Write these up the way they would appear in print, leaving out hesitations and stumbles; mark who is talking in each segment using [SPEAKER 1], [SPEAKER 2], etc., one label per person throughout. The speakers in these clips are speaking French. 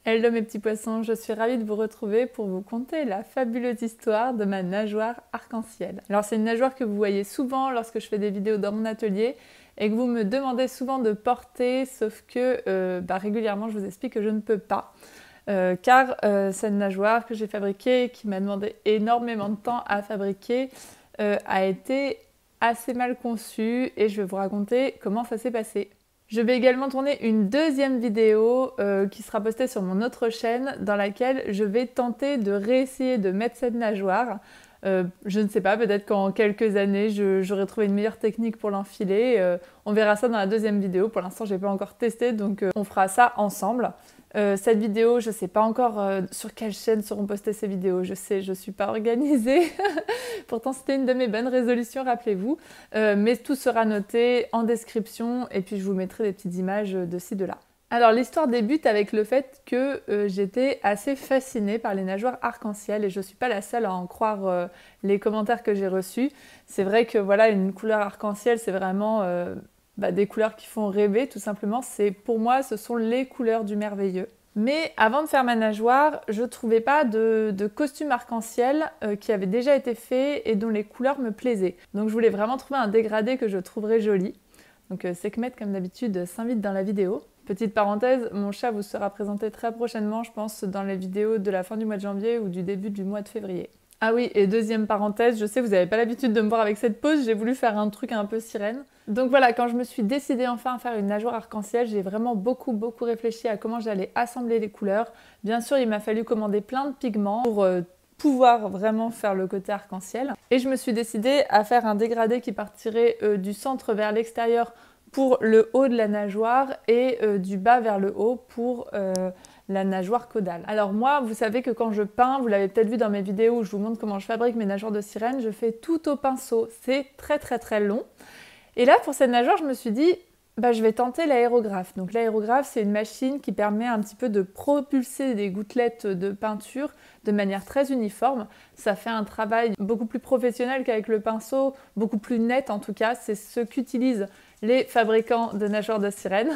[SPEAKER 1] Hello mes petits poissons, je suis ravie de vous retrouver pour vous conter la fabuleuse histoire de ma nageoire arc-en-ciel. Alors c'est une nageoire que vous voyez souvent lorsque je fais des vidéos dans mon atelier et que vous me demandez souvent de porter, sauf que régulièrement je vous explique que je ne peux pas. Car cette nageoire que j'ai fabriquée, qui m'a demandé énormément de temps à fabriquer, a été assez mal conçue et je vais vous raconter comment ça s'est passé. Je vais également tourner une deuxième vidéo qui sera postée sur mon autre chaîne dans laquelle je vais tenter de réessayer de mettre cette nageoire. Je ne sais pas, peut-être qu'en quelques années j'aurai trouvé une meilleure technique pour l'enfiler. On verra ça dans la deuxième vidéo. Pour l'instant je n'ai pas encore testé, donc on fera ça ensemble. Cette vidéo, je ne sais pas encore sur quelle chaîne seront postées ces vidéos. Je sais, je ne suis pas organisée. Pourtant, c'était une de mes bonnes résolutions, rappelez-vous. Mais tout sera noté en description et puis je vous mettrai des petites images de ci, de là. Alors, l'histoire débute avec le fait que j'étais assez fascinée par les nageoires arc-en-ciel et je ne suis pas la seule à en croire les commentaires que j'ai reçus. C'est vrai que voilà, une couleur arc-en-ciel, c'est vraiment... des couleurs qui font rêver, tout simplement. Pour moi, ce sont les couleurs du merveilleux. Mais avant de faire ma nageoire, je ne trouvais pas de costume arc-en-ciel qui avait déjà été fait et dont les couleurs me plaisaient. Donc je voulais vraiment trouver un dégradé que je trouverais joli. Donc Sekhmet, comme d'habitude, s'invite dans la vidéo. Petite parenthèse, mon chat vous sera présenté très prochainement, je pense, dans les vidéos de la fin du mois de janvier ou du début du mois de février. Ah oui, et deuxième parenthèse, je sais, vous n'avez pas l'habitude de me voir avec cette pose, j'ai voulu faire un truc un peu sirène. Donc voilà, quand je me suis décidée enfin à faire une nageoire arc-en-ciel, j'ai vraiment beaucoup réfléchi à comment j'allais assembler les couleurs. Bien sûr, il m'a fallu commander plein de pigments pour pouvoir vraiment faire le côté arc-en-ciel. Et je me suis décidée à faire un dégradé qui partirait du centre vers l'extérieur pour le haut de la nageoire et du bas vers le haut pour... la nageoire caudale. Alors moi, vous savez que quand je peins, vous l'avez peut-être vu dans mes vidéos où je vous montre comment je fabrique mes nageoires de sirène, je fais tout au pinceau. C'est très long. Et là, pour cette nageoire, je me suis dit, je vais tenter l'aérographe. Donc l'aérographe, c'est une machine qui permet un petit peu de propulser des gouttelettes de peinture de manière très uniforme. Ça fait un travail beaucoup plus professionnel qu'avec le pinceau, beaucoup plus net en tout cas. C'est ce qu'utilisent les fabricants de nageoires de sirène.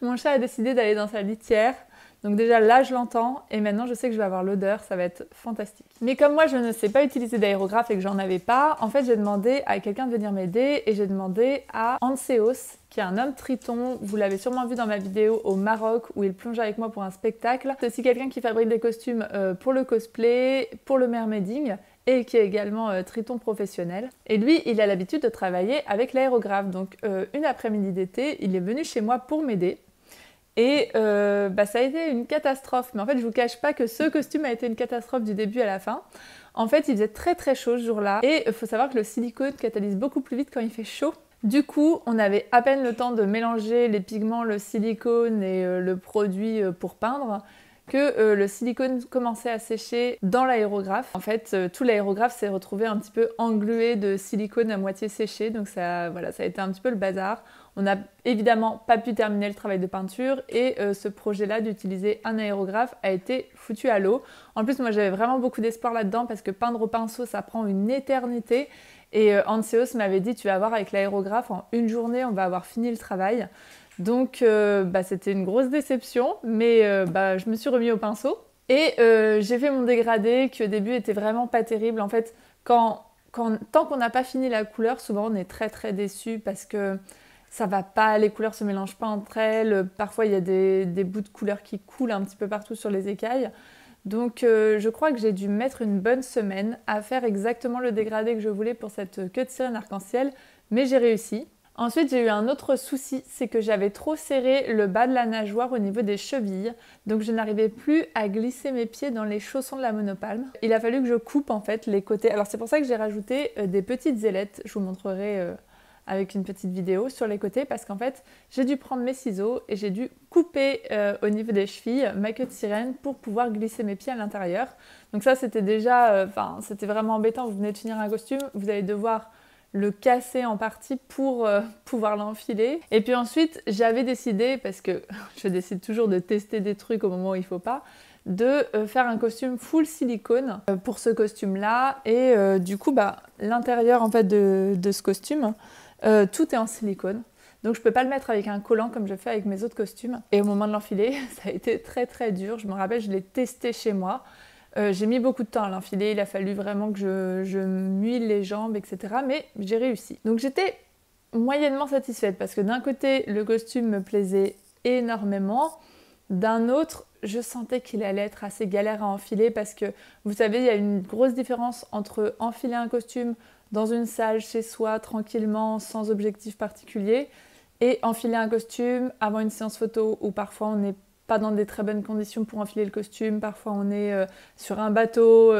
[SPEAKER 1] Mon chat a décidé d'aller dans sa litière. Donc déjà là je l'entends et maintenant je sais que je vais avoir l'odeur, ça va être fantastique. Mais comme moi je ne sais pas utiliser d'aérographe et que j'en avais pas, en fait j'ai demandé à quelqu'un de venir m'aider et j'ai demandé à Anseos, qui est un homme triton, vous l'avez sûrement vu dans ma vidéo au Maroc où il plonge avec moi pour un spectacle. C'est aussi quelqu'un qui fabrique des costumes pour le cosplay, pour le mermaiding et qui est également triton professionnel. Et lui, il a l'habitude de travailler avec l'aérographe. Donc une après-midi d'été, il est venu chez moi pour m'aider. Et ça a été une catastrophe. Mais en fait, je vous cache pas que ce costume a été une catastrophe du début à la fin. En fait, il faisait très chaud ce jour-là. Et il faut savoir que le silicone catalyse beaucoup plus vite quand il fait chaud. Du coup, on avait à peine le temps de mélanger les pigments, le silicone et le produit pour peindre que le silicone commençait à sécher dans l'aérographe. En fait, tout l'aérographe s'est retrouvé un petit peu englué de silicone à moitié séché, donc ça a été un petit peu le bazar. On n'a évidemment pas pu terminer le travail de peinture et ce projet-là d'utiliser un aérographe a été foutu à l'eau. En plus, moi j'avais vraiment beaucoup d'espoir là-dedans parce que peindre au pinceau, ça prend une éternité. Et Anseos m'avait dit, tu vas voir, avec l'aérographe, en une journée, on va avoir fini le travail. Donc c'était une grosse déception, mais je me suis remis au pinceau. Et j'ai fait mon dégradé qui au début était vraiment pas terrible. En fait, tant qu'on n'a pas fini la couleur, souvent on est très déçu parce que ça va pas, les couleurs se mélangent pas entre elles. Parfois il y a des bouts de couleur qui coulent un petit peu partout sur les écailles. Donc je crois que j'ai dû mettre une bonne semaine à faire exactement le dégradé que je voulais pour cette queue de sirène arc-en-ciel, mais j'ai réussi. Ensuite, j'ai eu un autre souci, c'est que j'avais trop serré le bas de la nageoire au niveau des chevilles, donc je n'arrivais plus à glisser mes pieds dans les chaussons de la monopalme. Il a fallu que je coupe en fait les côtés. Alors c'est pour ça que j'ai rajouté des petites ailettes, je vous montrerai avec une petite vidéo sur les côtés, parce qu'en fait j'ai dû prendre mes ciseaux et j'ai dû couper au niveau des chevilles ma queue de sirène pour pouvoir glisser mes pieds à l'intérieur. Donc ça c'était déjà, c'était vraiment embêtant, vous venez de finir un costume, vous allez devoir le casser en partie pour pouvoir l'enfiler. Et puis ensuite, j'avais décidé, parce que je décide toujours de tester des trucs au moment où il faut pas, de faire un costume full silicone pour ce costume-là. Et du coup, l'intérieur en fait de ce costume, tout est en silicone. donc je peux pas le mettre avec un collant comme je fais avec mes autres costumes. Et au moment de l'enfiler, ça a été très très dur. Je me rappelle, je l'ai testé chez moi. J'ai mis beaucoup de temps à l'enfiler, il a fallu vraiment que je m'huile les jambes, etc. Mais j'ai réussi. Donc j'étais moyennement satisfaite parce que d'un côté, le costume me plaisait énormément. D'un autre, je sentais qu'il allait être assez galère à enfiler parce que, vous savez, il y a une grosse différence entre enfiler un costume dans une salle, chez soi, tranquillement, sans objectif particulier, et enfiler un costume avant une séance photo où parfois on n'est pas dans des très bonnes conditions pour enfiler le costume, parfois on est sur un bateau,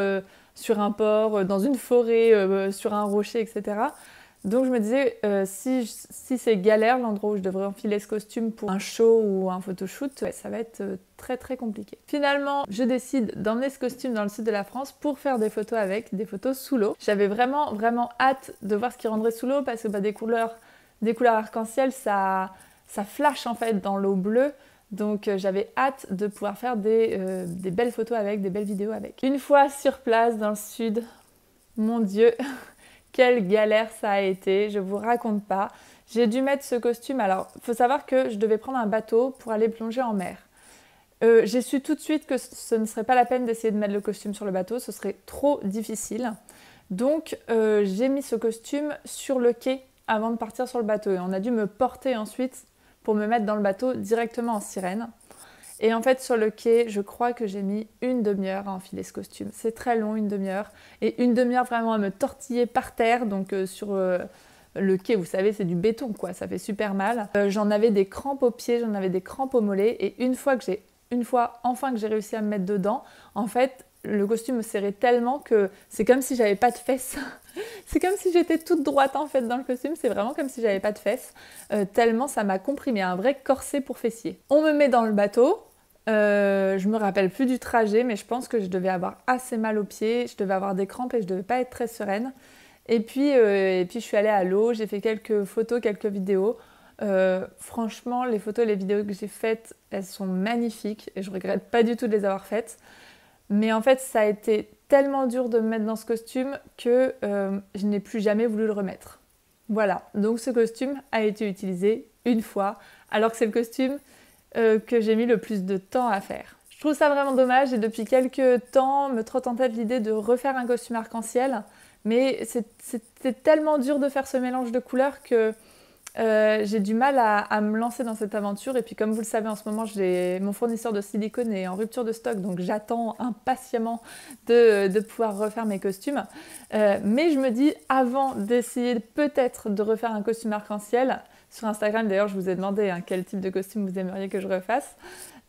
[SPEAKER 1] sur un port, dans une forêt, sur un rocher, etc. Donc je me disais, si c'est galère, l'endroit où je devrais enfiler ce costume pour un show ou un photoshoot, ça va être très très compliqué. Finalement, je décide d'emmener ce costume dans le sud de la France pour faire des photos avec, des photos sous l'eau. J'avais vraiment vraiment hâte de voir ce qui rendrait sous l'eau parce que des couleurs arc-en-ciel, ça flash en fait dans l'eau bleue. Donc j'avais hâte de pouvoir faire des belles photos avec, des belles vidéos avec. Une fois sur place dans le sud, mon Dieu, quelle galère ça a été, je vous raconte pas. J'ai dû mettre ce costume, alors il faut savoir que je devais prendre un bateau pour aller plonger en mer. J'ai su tout de suite que ce ne serait pas la peine d'essayer de mettre le costume sur le bateau, ce serait trop difficile. Donc j'ai mis ce costume sur le quai avant de partir sur le bateau et on a dû me porter ensuite pour me mettre dans le bateau directement en sirène. Et en fait, sur le quai, je crois que j'ai mis une demi-heure à enfiler ce costume. C'est très long, une demi-heure. Et une demi-heure vraiment à me tortiller par terre. Donc sur le quai, vous savez, c'est du béton, quoi. Ça fait super mal. J'en avais des crampes aux pieds, j'en avais des crampes aux mollets. Et une fois enfin que j'ai réussi à me mettre dedans, en fait, le costume me serrait tellement que c'est comme si j'avais pas de fesses. C'est comme si j'étais toute droite en fait dans le costume, c'est vraiment comme si j'avais pas de fesses, tellement ça m'a comprimé, un vrai corset pour fessier. On me met dans le bateau, je me rappelle plus du trajet, mais je pense que je devais avoir assez mal aux pieds, je devais avoir des crampes et je devais pas être très sereine. Et puis je suis allée à l'eau, j'ai fait quelques photos, quelques vidéos. Franchement, les photos et les vidéos que j'ai faites, elles sont magnifiques et je regrette pas du tout de les avoir faites. Mais en fait, ça a été tellement dur de me mettre dans ce costume que je n'ai plus jamais voulu le remettre. Voilà, donc ce costume a été utilisé une fois, alors que c'est le costume que j'ai mis le plus de temps à faire. Je trouve ça vraiment dommage et depuis quelques temps me trotte en tête l'idée de refaire un costume arc-en-ciel, mais c'était tellement dur de faire ce mélange de couleurs que j'ai du mal à me lancer dans cette aventure et puis comme vous le savez en ce moment mon fournisseur de silicone est en rupture de stock donc j'attends impatiemment de pouvoir refaire mes costumes mais je me dis avant d'essayer peut-être de refaire un costume arc-en-ciel sur Instagram d'ailleurs je vous ai demandé quel type de costume vous aimeriez que je refasse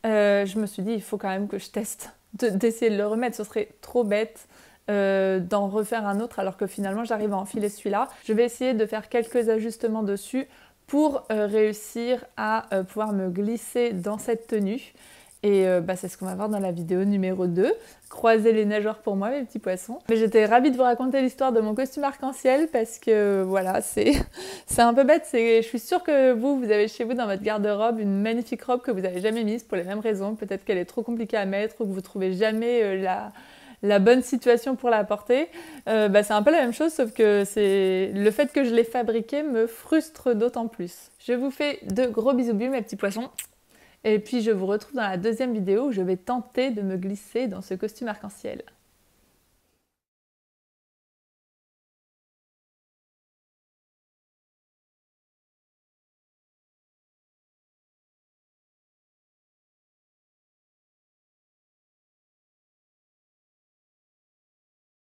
[SPEAKER 1] je me suis dit il faut quand même que je teste d'essayer de le remettre, ce serait trop bête d'en refaire un autre alors que finalement j'arrive à enfiler celui-là. Je vais essayer de faire quelques ajustements dessus pour réussir à pouvoir me glisser dans cette tenue. Et c'est ce qu'on va voir dans la vidéo numéro 2. Croisez les nageoires pour moi, mes petits poissons. Mais j'étais ravie de vous raconter l'histoire de mon costume arc-en-ciel parce que voilà, c'est un peu bête. Je suis sûre que vous avez chez vous dans votre garde-robe une magnifique robe que vous n'avez jamais mise pour les mêmes raisons. Peut-être qu'elle est trop compliquée à mettre ou que vous trouvez jamais la bonne situation pour la porter, c'est un peu la même chose, sauf que le fait que je l'ai fabriqué me frustre d'autant plus. Je vous fais de gros bisous, mes petits poissons, et puis je vous retrouve dans la deuxième vidéo où je vais tenter de me glisser dans ce costume arc-en-ciel.